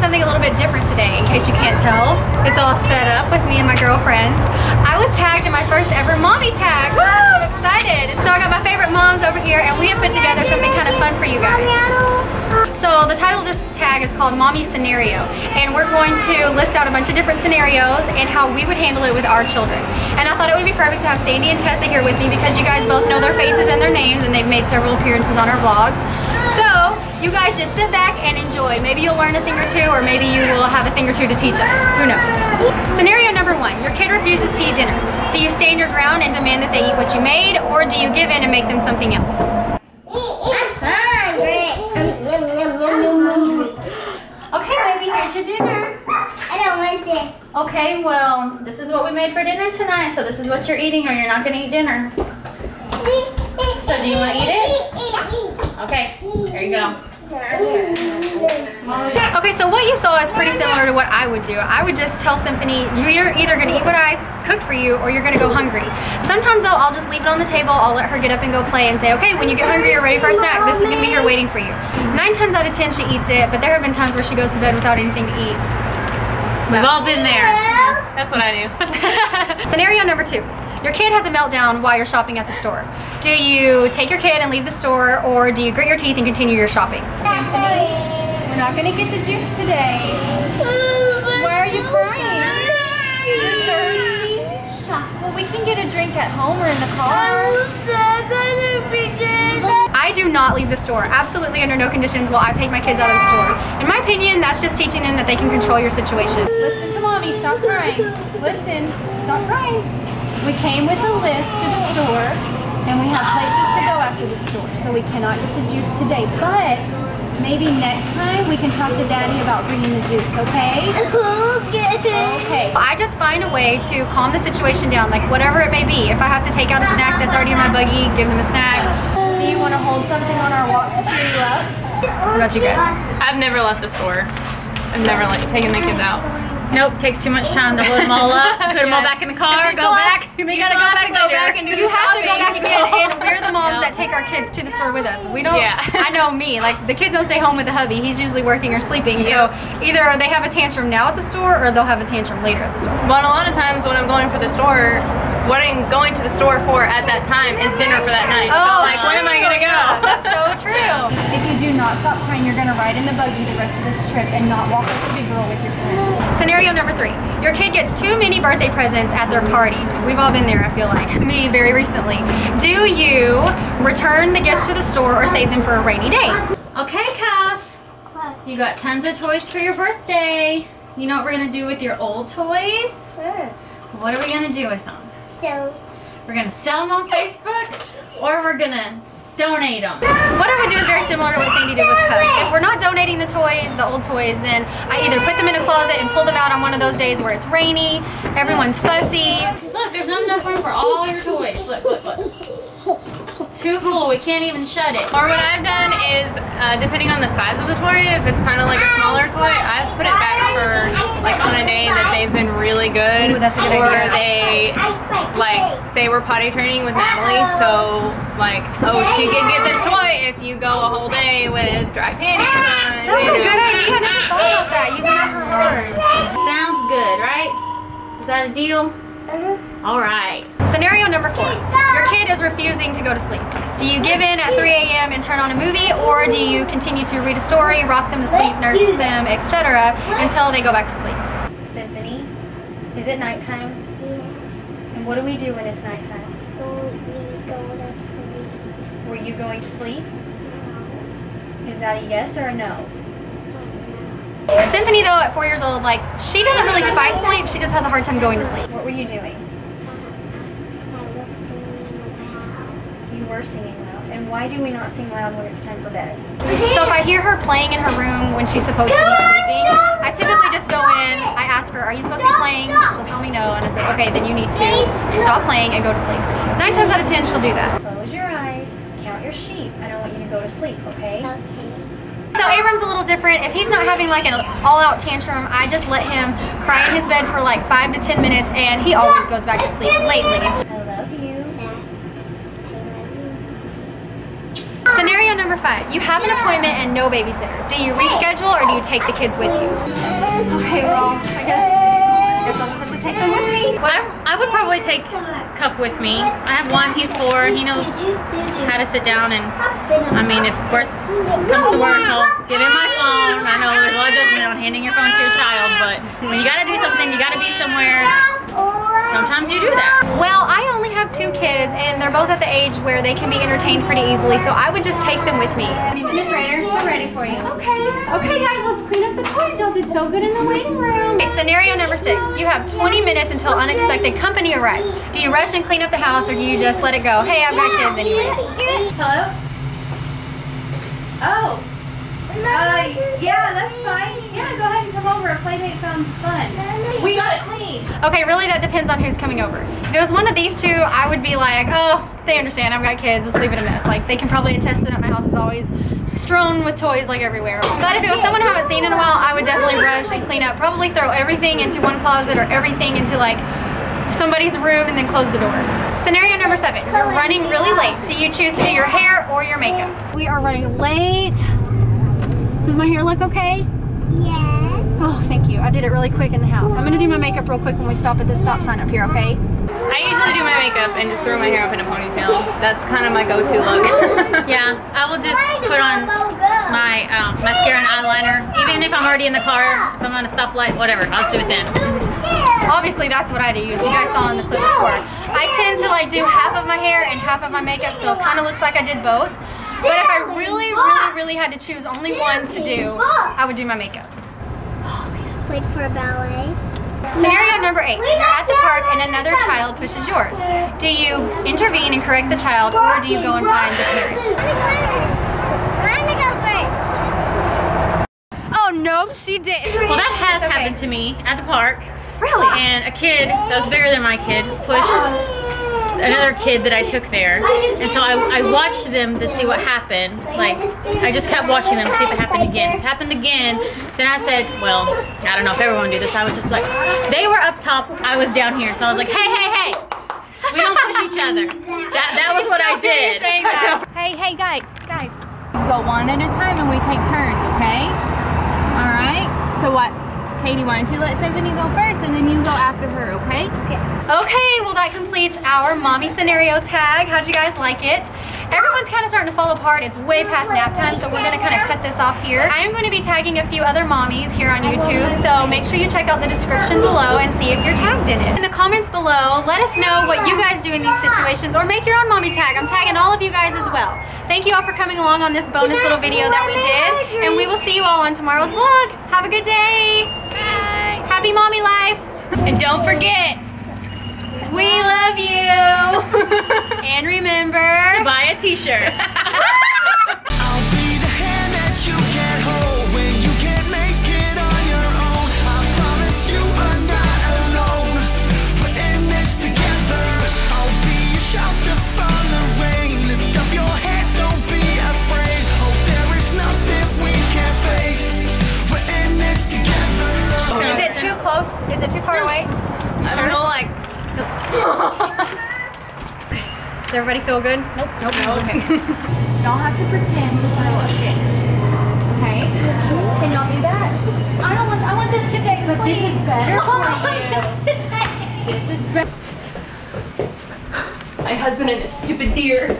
something a little bit different today, in case you can't tell. It's all set up with me and my girlfriends. I was tagged in my first ever mommy tag. Woo! I'm excited. And so I got my favorite moms over here, and we have put together something kind of fun for you guys. So the title of this tag is called Mommy Scenario, and we're going to list out a bunch of different scenarios and how we would handle it with our children. And I thought it would be perfect to have Sandy and Tessa here with me because you guys both know their faces and their names, and they've made several appearances on our vlogs. So you guys just sit back and enjoy. Maybe you'll learn a thing or two, or maybe you will have a thing or two to teach us. Who knows? Scenario number 1, your kid refuses to eat dinner. Do you stand your ground and demand that they eat what you made, or do you give in and make them something else? Okay, baby, here's your dinner. I don't want this. Okay, well, this is what we made for dinner tonight, so this is what you're eating, or you're not gonna eat dinner. So do you want to eat it? Okay, there you go. Okay, so what you saw is pretty similar to what I would do. I would just tell Symphony, you're either going to eat what I cooked for you, or you're going to go hungry. Sometimes though, I'll just leave it on the table, I'll let her get up and go play and say, okay, when you get hungry or ready for a snack, this is going to be here waiting for you. 9 times out of 10 she eats it, but there have been times where she goes to bed without anything to eat. We've all been there. That's what I do. Scenario number 2. Your kid has a meltdown while you're shopping at the store. Do you take your kid and leave the store, or do you grit your teeth and continue your shopping? Symphony, we're not gonna get the juice today. Why are you crying? You're thirsty? Well, we can get a drink at home or in the car. I do not leave the store. Absolutely under no conditions will I take my kids out of the store. In my opinion, that's just teaching them that they can control your situation. Listen to mommy, stop crying. Listen, stop crying. We came with a list to the store, and we have places to go after the store, so we cannot get the juice today, but maybe next time we can talk to Daddy about bringing the juice, okay? Okay. I just find a way to calm the situation down, like whatever it may be. If I have to take out a snack that's already in my buggy, give them a snack. Do you want to hold something on our walk to cheer you up? What about you guys? I've never left the store. I've never taken the kids out. Nope, takes too much time to load them all up, put them all back in the car, go back. You gotta go back and do You have to go back again, and we're the moms that take our kids to the store with us. We don't, I know me, like the kids don't stay home with the hubby, he's usually working or sleeping, so either they have a tantrum now at the store, or they'll have a tantrum later at the store. Well, a lot of times when I'm going for the store, what I'm going to the store for at that time is dinner for that night. Oh, so like, where am I gonna go? Yeah, that's so true. If you do not stop crying, you're gonna ride in the buggy the rest of this trip and not walk like a big girl with your friends. Scenario number 3. Your kid gets too many birthday presents at their party. We've all been there, I feel like. Me, very recently. Do you return the gifts to the store or save them for a rainy day? Okay, Cuff. You got tons of toys for your birthday. You know what we're gonna do with your old toys? What are we gonna do with them? So we're gonna sell them on Facebook, or we're gonna donate them. What I would do is very similar to what Sandy did with Cuff. If we're not donating the toys, the old toys, then I either put them in a closet and pull them out on one of those days where it's rainy, everyone's fussy. Look, there's not enough room for all your toys. Look, look, look. Too full, we can't even shut it. Or what I've done is, depending on the size of the toy, if it's kind of like a smaller toy, I've put it back for like on a day that they've been really good. Ooh, that's a good idea. Or they, like, say we're potty training with Natalie, so like, oh, she can get this toy if you go a whole day with dry panties on. That's a good idea. I never thought about that. Use it as rewards. Sounds good, right? Is that a deal? All right. Scenario number 4. Your kid is refusing to go to sleep. Do you give in at 3 a.m. and turn on a movie, or do you continue to read a story, rock them to sleep, nurse them, etc. until they go back to sleep? Symphony, is it nighttime? yes, And what do we do when it's nighttime? we go to sleep. Were you going to sleep? Is that a yes or a no? Symphony, though, at 4 years old, like, she doesn't really fight sleep, she just has a hard time going to sleep. What were you doing? You were singing loud. And why do we not sing loud when it's time for bed? So if I hear her playing in her room when she's supposed to be sleeping, I typically just go in, I ask her, are you supposed to be playing? She'll tell me no, and I say, okay, then you need to stop playing and go to sleep. 9 times out of 10, she'll do that. Close your eyes, count your sheep, and I want you to go to sleep, okay? Okay. So Abram's a little different. If he's not having like an all-out tantrum, I just let him cry in his bed for like 5 to 10 minutes, and he always goes back to sleep lately. I love you. Scenario number number 5. You have an appointment and no babysitter. Do you reschedule or do you take the kids with you? Okay, well, I guess I'll just have to take them with me. I would probably take Cup with me. I have one, he's 4. He knows how to sit down, and I mean, if worse comes to worse, I'll give him my phone. I know there's a lot of judgment on handing your phone to your child, but when you gotta do something, you gotta be somewhere. Sometimes you do that. Well, I only have 2 kids and they're both at the age where they can be entertained pretty easily, so I would just take them with me. Miss Rainer, we're ready for you. Okay. Okay guys, let's clean up the toys. Y'all did so good in the waiting room. Okay, scenario number 6. You have 20 minutes until unexpected company arrives. Do you rush and clean up the house or do you just let it go? Hey, I've got kids anyways. Hello? Oh. Yeah, that's fine. Yeah, go ahead and come over. A play date sounds fun. We got it clean. Okay, really that depends on who's coming over. If it was one of these 2, I would be like, oh, they understand, I've got kids, let's leave it a mess. Like, they can probably attest that my house is always strewn with toys like everywhere. But if it was someone I haven't seen in a while, I would definitely rush and clean up. Probably throw everything into one closet or everything into like somebody's room and then close the door. Scenario number 7, you're running really late. Do you choose to do your hair or your makeup? We are running late. Does my hair look okay? Yes. Oh, thank you. I did it really quick in the house. I'm gonna do my makeup real quick when we stop at this stop sign up here, okay? I usually do my makeup and just throw my hair up in a ponytail. That's kind of my go-to look. Yeah, I will just put on my mascara and eyeliner. Even if I'm already in the car, if I'm on a stoplight, whatever, I'll just do it then. Obviously, that's what I do, as you guys saw in the clip before. I tend to like do half of my hair and half of my makeup, so it kind of looks like I did both. But if I really had to choose only one to do, I would do my makeup. Wait for a ballet. Scenario number 8. You're at the park and another child pushes yours. Do you intervene and correct the child, or do you go and find the parent? Oh no, she didn't. Well, that has happened to me at the park. Really? And a kid that was bigger than my kid pushed another kid that I took there, and so I watched them to see what happened. Like, I just kept watching them to see if it happened again. If it happened again, then I said, well, I don't know if everyone do this. I was just like, they were up top, I was down here, so I was like, hey, we don't push each other. That was what I did. Hey, guys, go one at a time and we take turns, okay? All right. So what? Katie, why don't you let Symphony go first and then you go after her, okay? Okay, well that completes our mommy scenario tag. How'd you guys like it? Everyone's kind of starting to fall apart. It's way past nap time, so we're gonna kind of cut this off here. I am going to be tagging a few other mommies here on YouTube, so make sure you check out the description below and see if you're tagged in it. In the comments below, let us know what you guys do in these situations, or make your own mommy tag. I'm tagging all of you guys as well. Thank you all for coming along on this bonus little video that we did, and we will see you all on tomorrow's vlog. Have a good day. Bye. Happy mommy life. And don't forget, We love you. And remember to buy a t-shirt. I'll be the hand that you can't hold when you can't make it on your own. I promise you are not alone. We're in this together. I'll be your shelter from the rain. Lift up your head, don't be afraid. Oh, there is nothing we can't face. We're in this together. Is it too close? Is it too far away? You I sure? don't know, like. Does everybody feel good? Nope. Okay. Y'all have to pretend to throw a fit. Okay? Can y'all do that? I want this today, but this is better for you. This is better. My husband and his stupid deer.